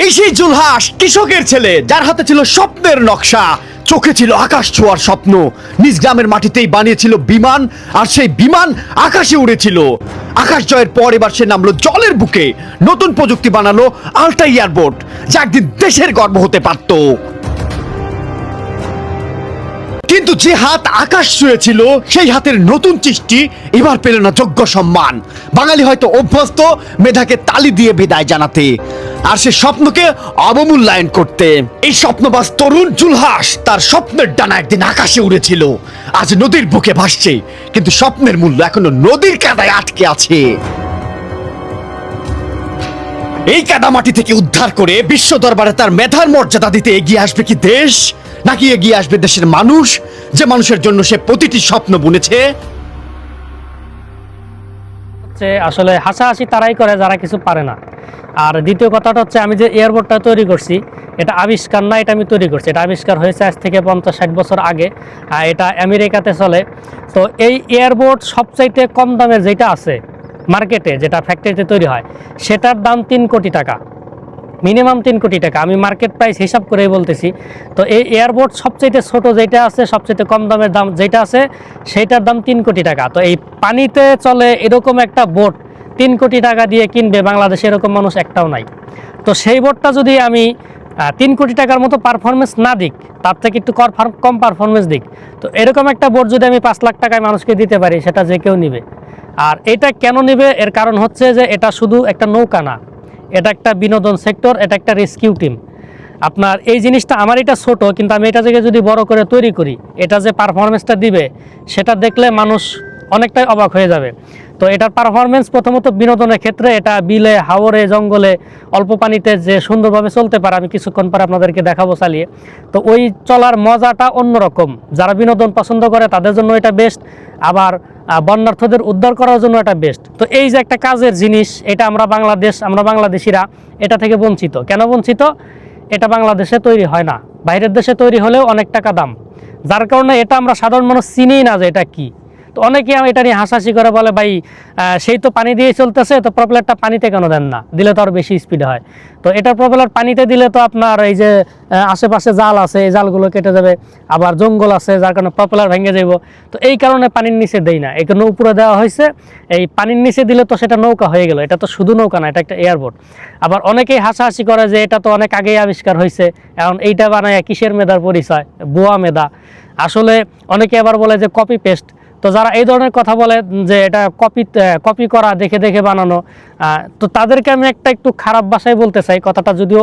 এই সেই জুলহাস, কৃষকের ছেলে, যার হাতে ছিল স্বপ্নের নকশা, চোখে ছিল আকাশ ছোঁয়ার স্বপ্ন। নিজ গ্রামের মাটিতেই বানিয়েছিল বিমান, আর সেই বিমান আকাশে উড়েছিল। আকাশ জয়ের পর এবার সে নামলো জলের বুকে, নতুন প্রযুক্তি বানালো আল্ট্রা এয়ারবোট, যা একদিন দেশের গর্ব হতে পারত। কিন্তু যে হাত আকাশ ছুঁয়েছিল, সেই হাতের নতুন সৃষ্টি এবার পেল না যোগ্য সম্মান। বাঙালি হয়তো অভ্যস্ত মেধাকে তালি দিয়ে বিদায় জানাতে, আর সে স্বপ্নকে অবমূল্যায়ন করতে। এই স্বপ্নবাজ তরুণ জুলহাস তার স্বপ্নের ডানা একদিন আকাশে উড়েছিল, আজ নদীর বুকে ভাসছে, কিন্তু স্বপ্নের মূল্য এখনো নদীর কাদায় আটকে আছে। এই কাদামাটি থেকে উদ্ধার করে বিশ্ব দরবারে তার মেধার মর্যাদা দিতে এগিয়ে আসবে কি দেশ, নাকি এগিয়ে আসবে দেশের মানুষ, যে মানুষের জন্য সে প্রতিটি স্বপ্ন বুনেছে? আসলে হাসাহাসি তারাই করে যারা কিছু পারে না। আর দ্বিতীয় কথাটা হচ্ছে, আমি যে এয়ারবোর্ডটা তৈরি করছি, এটা আবিষ্কার না, এটা আমি তৈরি করছি। এটা আবিষ্কার হয়েছে আজ থেকে 50-60 বছর আগে। এটা আমেরিকাতে চলে। তো এই এয়ারবোর্ড সবচাইতে কম দামের যেটা আছে মার্কেটে, যেটা ফ্যাক্টরিতে তৈরি হয়, সেটার দাম 3 কোটি টাকা, মিনিমাম 3 কোটি টাকা। আমি মার্কেট প্রাইস হিসাব করেই বলতেছি। তো এই এয়ারবোর্ড সবচাইতে ছোট যেটা আছে, সবচাইতে কম দামের দাম যেটা আছে, সেইটার দাম 3 কোটি টাকা। তো এই পানিতে চলে এরকম একটা বোট 3 কোটি টাকা দিয়ে কিনবে বাংলাদেশে এরকম মানুষ একটাও নাই। তো সেই বোটটা যদি আমি 3 কোটি টাকার মতো পারফরমেন্স না দিক, তার থেকে একটু কম পারফরমেন্স দিক, তো এরকম একটা বোট যদি আমি 5 লাখ টাকায় মানুষকে দিতে পারি, সেটা যে কেউ নিবে। আর এটা কেন নিবে? এর কারণ হচ্ছে যে এটা শুধু একটা নৌকা না, এটা একটা বিনোদন সেক্টর, এটা একটা রেস্কিউ টিম। আপনার এই জিনিসটা, আমার এটা ছোট, কিন্তু আমি এটা থেকে যদি বড় করে তৈরি করি, এটা যে পারফরমেন্সটা দিবে, সেটা দেখলে মানুষ অনেকটাই অবাক হয়ে যাবে। তো এটার পারফরমেন্স প্রথমত বিনোদনের ক্ষেত্রে, এটা বিলে, হাওরে, জঙ্গলে, অল্প পানিতে যে সুন্দরভাবে চলতে পারে, আমি কিছুক্ষণ পরে আপনাদেরকে দেখাবো চালিয়ে। তো ওই চলার মজাটা অন্যরকম। যারা বিনোদন পছন্দ করে তাদের জন্য এটা বেস্ট, আবার বন্যার্থদের উদ্ধার করার জন্য এটা বেস্ট। তো এই যে একটা কাজের জিনিস, এটা আমরা বাংলাদেশিরা এটা থেকে বঞ্চিত। কেন বঞ্চিত? এটা বাংলাদেশে তৈরি হয় না, বাইরের দেশে তৈরি হলেও অনেক টাকা দাম, যার কারণে এটা আমরা সাধারণ মানুষ চিনিই না যে এটা কি। তো অনেকে এটা নিয়ে হাসাহাসি করে, বলে ভাই সেই তো পানি দিয়ে চলতেছে, তো প্রপেলারটা পানিতে কেন দেন না, দিলে তো আরও বেশি স্পিড হয়। তো এটার প্রপেলার পানিতে দিলে তো আপনার এই যে আশেপাশে জাল আছে, এই জালগুলো কেটে যাবে, আবার জঙ্গল আছে, যার কারণে প্রপেলার ভেঙে যাব। তো এই কারণে পানির নিচে দেই না, এখানে উপরে দেওয়া হয়েছে। এই পানির নিচে দিলে তো সেটা নৌকা হয়ে গেল, এটা তো শুধু নৌকা না, এটা একটা এয়ারবোট। আবার অনেকেই হাসাহাসি করে যে এটা তো অনেক আগেই আবিষ্কার হয়েছে, এখন এইটা বানায় কিসের মেধার পরিচয়, বুয়া মেধা। আসলে অনেকে আবার বলে যে কপি পেস্ট। তো যারা এই ধরনের কথা বলে যে এটা কপি করা, দেখে দেখে বানানো, তো তাদেরকে আমি একটু খারাপ ভাষায় বলতে চাই, কথাটা যদিও